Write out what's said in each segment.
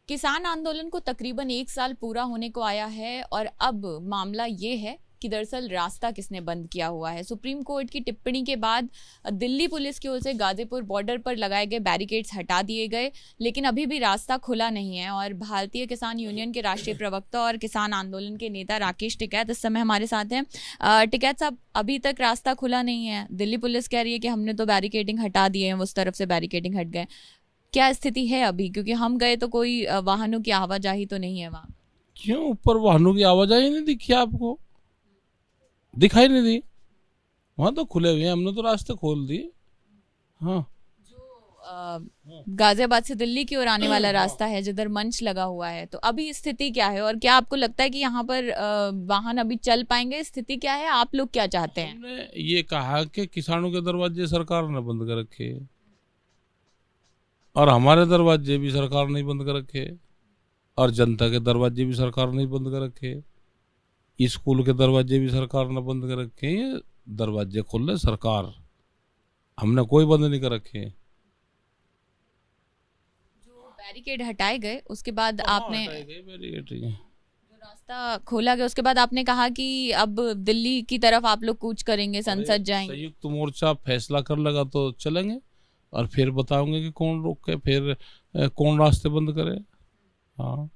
किसान आंदोलन को तकरीबन 1 साल पूरा होने को आया है और अब मामला ये है कि दरअसल रास्ता किसने बंद किया हुआ है। सुप्रीम कोर्ट की टिप्पणी के बाद दिल्ली पुलिस की ओर से गाजीपुर बॉर्डर पर लगाए गए बैरिकेड्स हटा दिए गए, लेकिन अभी भी रास्ता खुला नहीं है। और भारतीय किसान यूनियन के राष्ट्रीय प्रवक्ता और किसान आंदोलन के नेता राकेश टिकैत इस समय हमारे साथ हैं। टिकैत साहब, अभी तक रास्ता खुला नहीं है। दिल्ली पुलिस कह रही है कि हमने तो बैरिकेडिंग हटा दिए हैं, उस तरफ से बैरिकेडिंग हट गए। क्या स्थिति है अभी? क्योंकि हम गए तो कोई वाहनों की आवाजाही तो नहीं है वहाँ। क्यों? ऊपर वाहनों की आवाजाही नहीं दिखी आपको? दिखाई नहीं दी? वहाँ तो खुले हुए हैं, हमने तो रास्ते खोल दिए। हाँ, गाजियाबाद से दिल्ली की ओर आने वाला रास्ता है जिधर मंच लगा हुआ है, तो अभी स्थिति क्या है और क्या आपको लगता है कि यहाँ पर वाहन अभी चल पाएंगे? स्थिति क्या है? आप लोग क्या चाहते हैं? हमने ये कहा कि किसानों के दरवाजे सरकार ने बंद कर रखे और हमारे दरवाजे भी सरकार नहीं बंद कर रखे और जनता के दरवाजे भी सरकार नहीं बंद कर रखे, स्कूल के दरवाजे भी सरकार ने बंद कर रखे। ये दरवाजे खोल रहे सरकार, हमने कोई बंद नहीं कर रखे। जो बैरिकेड हटाए गए उसके बाद आपने बैरिकेड रास्ता खोला गया, उसके बाद आपने कहा कि अब दिल्ली की तरफ आप लोग कूच करेंगे, संसद जाएंगे। संयुक्त मोर्चा फैसला कर लगा तो चलेंगे और फिर बताऊंगे कि कौन रोके, फिर कौन रास्ते बंद करे। हाँ,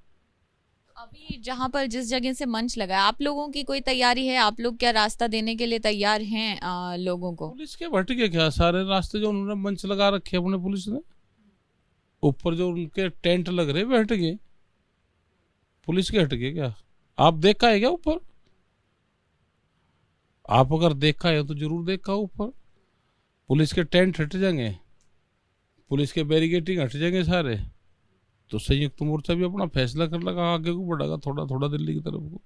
अभी जहां पर जिस जगह से मंच लगा है, आप लोगों की कोई तैयारी है? आप लोग क्या रास्ता देने के लिए तैयार हैं लोगों को? पुलिस के भटके क्या सारे रास्ते जो उन्होंने मंच लगा रखे अपने पुलिस ने, ऊपर जो उनके टेंट लग रहे वे हट गए, पुलिस के हट गए क्या? आप देखा है क्या ऊपर? आप अगर देखा है तो जरूर देखा ऊपर पुलिस के टेंट हट जाएंगे, पुलिस के बैरिकेडिंग हट जाएंगे सारे, तो संयुक्त मोर्चा भी अपना फैसला कर लगा, आगे को बढ़ेगा थोड़ा थोड़ा दिल्ली की तरफ को।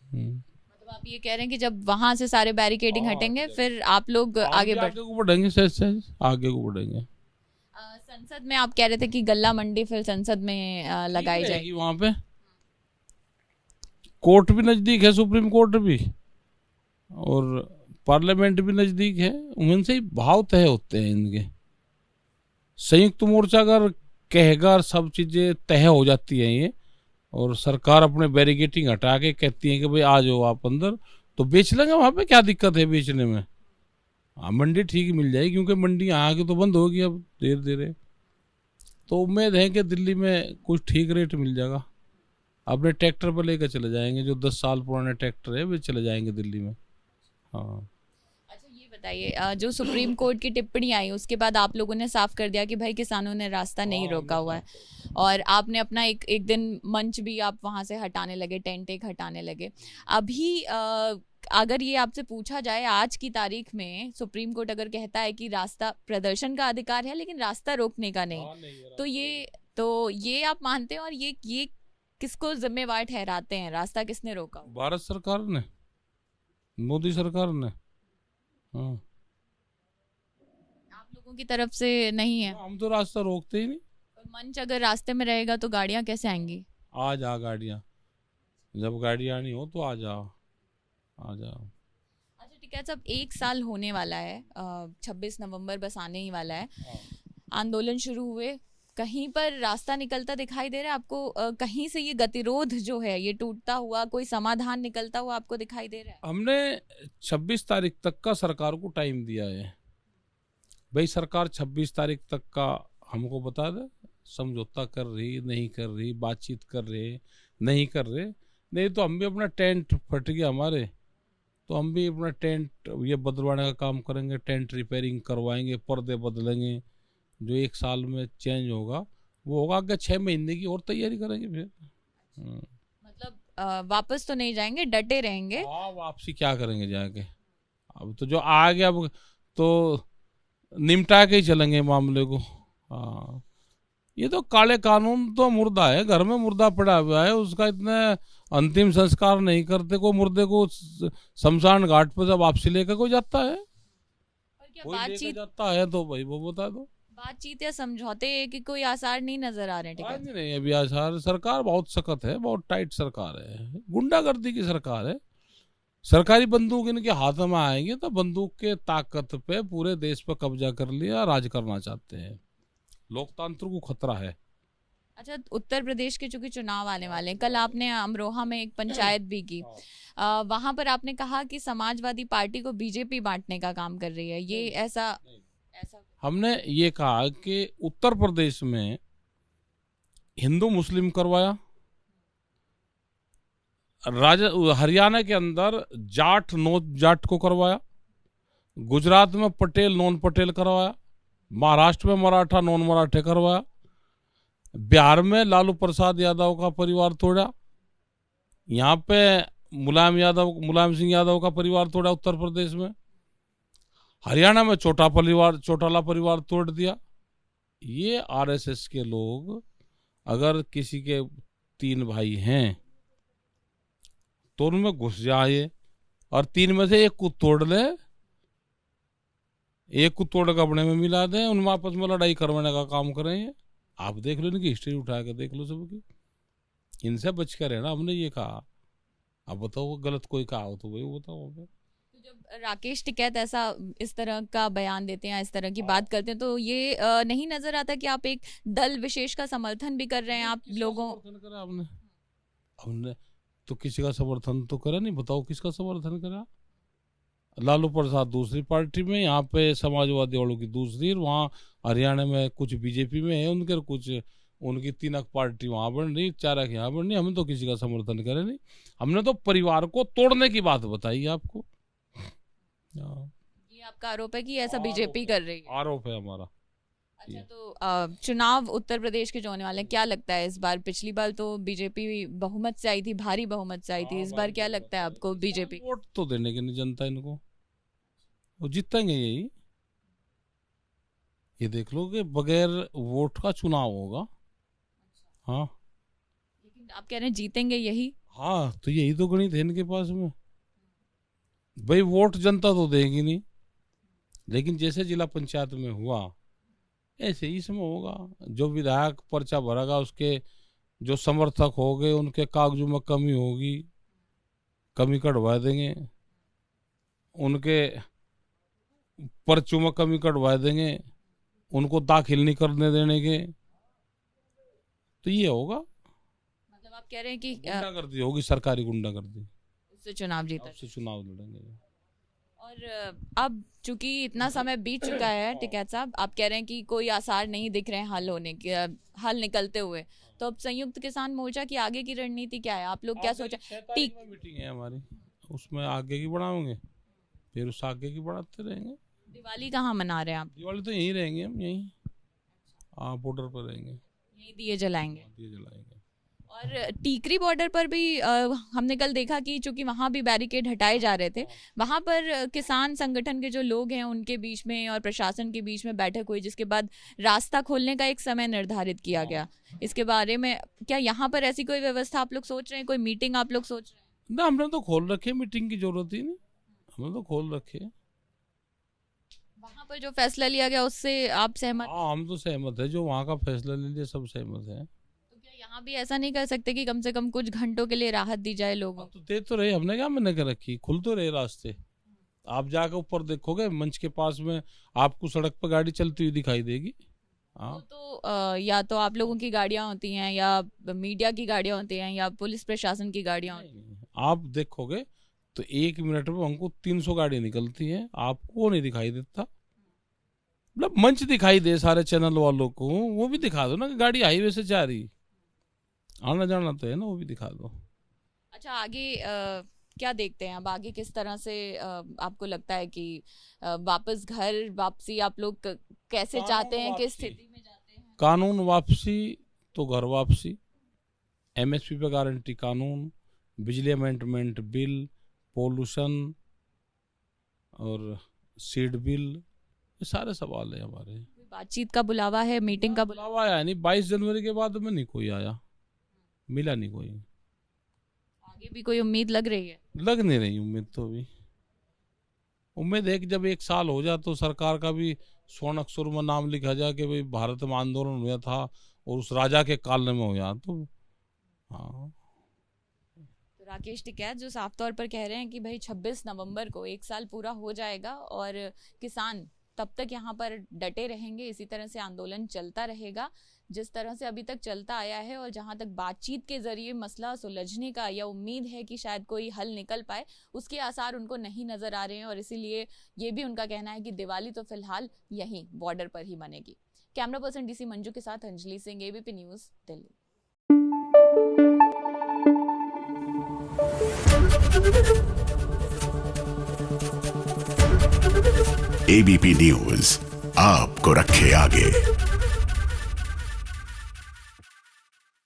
मतलब आप ये कह रहे हैं कि जब वहां से सारे बैरिकेडिंग हटेंगे फिर आप लोग आगे को बढ़ेंगे, सहज आगे को बढ़ेंगे। संसद में आप कह रहे थे कि गल्ला मंडी फिर संसद में लगाई जाएगी। वहां पे कोर्ट भी नजदीक है, सुप्रीम कोर्ट भी, और पार्लियामेंट भी नजदीक है, उनसे ही भाव तय होते हैं इनके। संयुक्त मोर्चा अगर कहेगा सब चीजें तय हो जाती हैं ये, और सरकार अपने बैरिकेडिंग हटा के कहती है कि भाई आ जाओ आप अंदर, तो बेच लेंगे। वहां पे क्या दिक्कत है बेचने में? हाँ, मंडी ठीक मिल जाएगी, क्योंकि मंडी यहाँ की तो बंद होगी अब धीरे धीरे। तो उम्मीद है कि दिल्ली में कुछ ठीक रेट मिल जाएगा। अपने ट्रैक्टर पर लेकर चले जाएंगे, जो 10 साल पुराने ट्रैक्टर है वे चले जाएंगे दिल्ली में। हाँ, बताइए, जो सुप्रीम कोर्ट की टिप्पणी आई उसके बाद आप लोगों ने साफ कर दिया कि भाई किसानों ने रास्ता नहीं रोका हुआ है, और आपने अपना एक दिन मंच भी आप वहां से हटाने लगे, टेंट एक हटाने लगे। अभी अगर ये आपसे पूछा जाए आज की तारीख में, सुप्रीम कोर्ट अगर कहता है कि रास्ता प्रदर्शन का अधिकार है लेकिन रास्ता रोकने का नहीं, तो ये आप मानते हैं? और ये किसको जिम्मेवार ठहराते हैं? रास्ता किसने रोका? भारत सरकार ने, मोदी सरकार ने। हाँ, आप लोगों की तरफ से नहीं है? हम तो रास्ता रोकते ही नहीं। मंच अगर रास्ते में रहेगा तो गाड़ियां कैसे आएंगी? आ जा गाड़ियां, जब गाड़ी आनी हो तो आ जाओ, आ जाओ। अच्छा ठीक है, सब 1 साल होने वाला है, 26 नवंबर बस आने ही वाला है। आंदोलन शुरू हुए, कहीं पर रास्ता निकलता दिखाई दे रहा है आपको? कहीं से ये गतिरोध जो है ये टूटता हुआ, कोई समाधान निकलता हुआ आपको दिखाई दे रहा है? हमने 26 तारीख तक का सरकार को टाइम दिया है। भाई सरकार 26 तारीख तक का हमको बता दे, समझौता कर रही नहीं कर रही, बातचीत कर रहे नहीं कर रहे, नहीं तो हम भी अपना टेंट फट गया हमारे, तो हम भी अपना टेंट ये बदलवाने का काम करेंगे, टेंट रिपेयरिंग करवाएंगे, पर्दे बदलेंगे, जो 1 साल में चेंज होगा वो होगा। आगे 6 महीने की और तैयारी करेंगे फिर। मतलब वापस तो नहीं जाएंगे, डटे रहेंगे? वापसी क्या करेंगे जाके? अब तो जो आ गया अब तो निपटा के ही चलेंगे मामले को। हाँ, ये तो काले कानून तो मुर्दा है, घर में मुर्दा पड़ा हुआ है, उसका इतना अंतिम संस्कार नहीं करते। को मुर्दे को शमशान घाट पर जब वापसी लेकर कोई जाता है, कोई लेकर जाता है तो भाई वो बता दो। बातचीत या समझौते के कोई आसार नहीं नजर आ रहे हैं? नहीं, अभी आसार, सरकार बहुत सख्त है, बहुत टाइट सरकार है, गुंडागर्दी की सरकार है। सरकारी बंदूक इनके हाथ में आएंगे तो बंदूक के ताकत पे पूरे देश पे कब्जा कर लिया, राज करना चाहते हैं। लोकतंत्र को खतरा है। अच्छा, उत्तर प्रदेश के चूंकि चुनाव आने वाले हैं, कल आपने अमरोहा में एक पंचायत भी की, वहां पर आपने कहा कि समाजवादी पार्टी को बीजेपी बांटने का काम कर रही है, ये ऐसा ऐसा हमने ये कहा कि उत्तर प्रदेश में हिंदू मुस्लिम करवाया, हरियाणा के अंदर जाट नॉन जाट को करवाया, गुजरात में पटेल नॉन पटेल करवाया, महाराष्ट्र में मराठा नॉन मराठे करवाया, बिहार में लालू प्रसाद यादव का परिवार तोड़ा, यहाँ पे मुलायम सिंह यादव का परिवार तोड़ा उत्तर प्रदेश में, हरियाणा में चौटाला परिवार तोड़ दिया। ये आरएसएस के लोग, अगर किसी के 3 भाई हैं तो उनमें घुस जाए और 3 में से एक को तोड़ ले, एक को तोड़ के अपने में मिला दें, उनमें आपस में लड़ाई करवाने का काम करें। आप देख लो, इनकी हिस्ट्री उठा के देख लो सबकी, इनसे बच कर रहना, हमने ये कहा। अब बताओ गलत कोई कहा हो तो वही बताओ। तो जब राकेश टिकैत ऐसा इस तरह का बयान देते हैं, इस तरह की बात करते हैं, तो ये नहीं नजर आता कि आप एक दल विशेष का समर्थन भी कर रहे हैं आप लोगों? करा हमने तो किसी का समर्थन तो करा नहीं, बताओ किसका समर्थन करा? लालू प्रसाद दूसरी पार्टी में, यहाँ पे समाजवादी वालों की दूसरी, वहाँ हरियाणा में कुछ बीजेपी में है उनके, कुछ उनकी 3 पार्टी वहाँ बन रही, 4 यहाँ बन रही। हमने तो किसी का समर्थन करे नहीं, हमने तो परिवार को तोड़ने की बात बताई आपको। ये आपका आरोप है कि ऐसा बीजेपी कर रही है? आरोप है हमारा। अच्छा, तो चुनाव उत्तर प्रदेश के जो होने वाले हैं, क्या लगता है इस बार? पिछली बार तो बीजेपी बहुमत से आई थी, भारी बहुमत से आई थी, इस बार क्या लगता है आपको? बीजेपी वोट तो देने की नहीं जनता इनको, वो जीतेंगे यही, ये देख लो कि बगैर वोट का चुनाव होगा। हाँ, लेकिन आप कह रहे हैं जीतेंगे यही? हाँ, तो यही तो गणित है इनके पास में भाई, वोट जनता तो देगी नहीं, लेकिन जैसे जिला पंचायत में हुआ ऐसे ही इसमें होगा। जो विधायक पर्चा भरेगा उसके जो समर्थक हो गए उनके कागजों में कमी होगी, कमी कटवा देंगे, उनके पर्चों में कमी कटवा देंगे, उनको दाखिल नहीं करने देने के, तो ये होगा। मतलब आप कह रहे हैं कि गुंडागर्दी होगी, सरकारी गुंडागर्दी, उससे चुनाव जीता, उससे चुनाव लड़ेंगे। और अब चूंकि इतना समय बीत चुका है टिकैत साहब, आप कह रहे हैं कि कोई आसार नहीं दिख रहे हैं हल होने के, हल निकलते हुए, तो अब संयुक्त किसान मोर्चा की आगे की रणनीति क्या है? आप लोग क्या सोचा? मीटिंग है हमारी, उसमें आगे की बढ़ाओगे, फिर उस आगे की बढ़ाते रहेंगे। दिवाली कहाँ मना रहे हैं आप? दिवाली तो यहीं रहेंगे हम, यहीं बॉर्डर पर रहेंगे, यहीं दिए जलाएंगे। दिए जलाएंगे। और टीकरी बॉर्डर पर भी हमने कल देखा कि चूंकि वहां भी बैरिकेड हटाए जा रहे थे, वहां पर किसान संगठन के जो लोग हैं उनके बीच में और प्रशासन के बीच में बैठक हुई, जिसके बाद रास्ता खोलने का एक समय निर्धारित किया गया। इसके बारे में क्या यहाँ पर ऐसी कोई व्यवस्था आप लोग सोच रहे हैं, कोई मीटिंग आप लोग सोच रहे हैं? ना, हमने तो खोल रखे, मीटिंग की जरूरत ही नहीं, हमने तो खोल रखे। वहां पर जो फैसला लिया गया उससे आप सहमत? हाँ, हम तो सहमत है, जो वहाँ का फैसला ले लिया सब सहमत है। यहाँ भी ऐसा नहीं कर सकते कि कम से कम कुछ घंटों के लिए राहत दी जाए लोगों को? तो दे तो रहे, हमने क्या मना कर रखी, खुल तो रहे रास्ते। आप जाकर ऊपर देखोगे मंच के पास में आपको सड़क पर गाड़ी चलती हुई दिखाई देगी। हाँ, तो या तो आप लोगों की गाड़ियां होती हैं, या मीडिया की गाड़ियां होती हैं, या पुलिस प्रशासन की गाड़ियां होती हैं। आप देखोगे तो 1 मिनट में हमको 300 गाड़ी निकलती है, आपको नहीं दिखाई देता। मतलब मंच दिखाई दे सारे चैनल वालों को, वो भी दिखा दो ना कि गाड़ी हाईवे से जा रही, आना जाना तो है ना, वो भी दिखा दो। अच्छा, आगे क्या देखते हैं अब? आगे किस तरह से आपको लगता है कि वापस घर वापसी आप लोग कैसे चाहते हैं, किस स्थिति में जाते हैं? कानून वापसी तो घर वापसी, एमएसपी पे गारंटी कानून, बिजली अमेंडमेंट बिल, पोल्यूशन और सीड बिल, ये सारे सवाल है हमारे। बातचीत का बुलावा है, मीटिंग का बुलावा आया नहीं, 22 जनवरी के बाद में नहीं कोई आया, मिला नहीं कोई। आगे भी कोई उम्मीद लग रही है? लग नहीं रही उम्मीद, तो भी उम्मीद है कि जब 1 साल हो जाए तो सरकार का भी स्वर्ण अक्षर में नाम लिखा जाए कि भाई भारत में आंदोलन हुआ था और उस राजा के काल में हुआ, तो हाँ। तो राकेश टिकैत जो साफ तौर पर कह रहे हैं कि भाई 26 नवंबर को 1 साल पूरा हो जाएगा और किसान तब तक यहाँ पर डटे रहेंगे, इसी तरह से आंदोलन चलता रहेगा जिस तरह से अभी तक चलता आया है और जहां तक बातचीत के जरिए मसला सुलझने का या उम्मीद है कि शायद कोई हल निकल पाए, उसके आसार उनको नहीं नजर आ रहे हैं। और इसीलिए ये भी उनका कहना है कि दिवाली तो फिलहाल यहीं बॉर्डर पर ही मनेगी। कैमरा पर्सन डीसी मंजू के साथ Anjali Singh, ABP news, Delhi. ABP news आपको रखे आगे।